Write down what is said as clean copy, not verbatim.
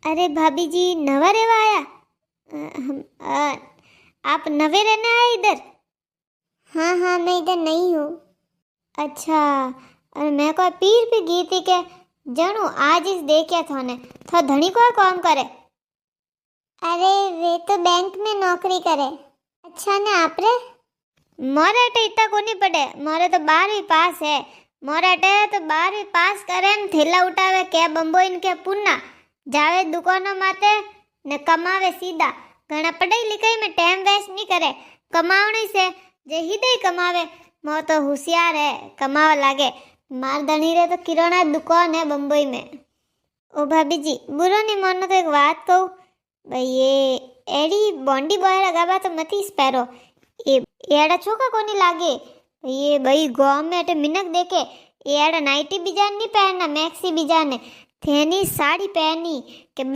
अरे भाभी जी नवा रेवा आया? आप नवे रहने आए इधर? हाँ हाँ मैं इधर नहीं हूँ। अच्छा। अरे मैं को पीर पे गई थी के जणू आज इस देखा था ने तो धनी को काम करे। अरे वे तो बैंक में नौकरी करे। अच्छा ने आपरे? मोरे अटे इतना कोनी पड़े, मोरे तो 12वीं पास है। मोरे अटे तो 12वीं पास करे न थैला उठावे के बंबो इनके पुन्ना जावे दुकानों माते ने कमावे सीधा। घણા पढ़ाई लिखाई में टाइम वेस्ट नहीं करे, कमावणी से जे हिदे कमावे। मो तो होशियार है, कमावा लागे। मार धनी रे तो किराना दुकान है बंबई में। ओ भाभी जी बुरो नहीं मानो तो एक बात कहूँ भाई, ये एडी बॉन्डी बॉय लगावा तो मती स्पैरो ये एड़ा छोका कोनी लागे। ये भाई गांव में अटे मिनक देखे एड़ा नाइटी बीजान नहीं पहनना, मैक्सी बीजाने थेनी साड़ी पहनी के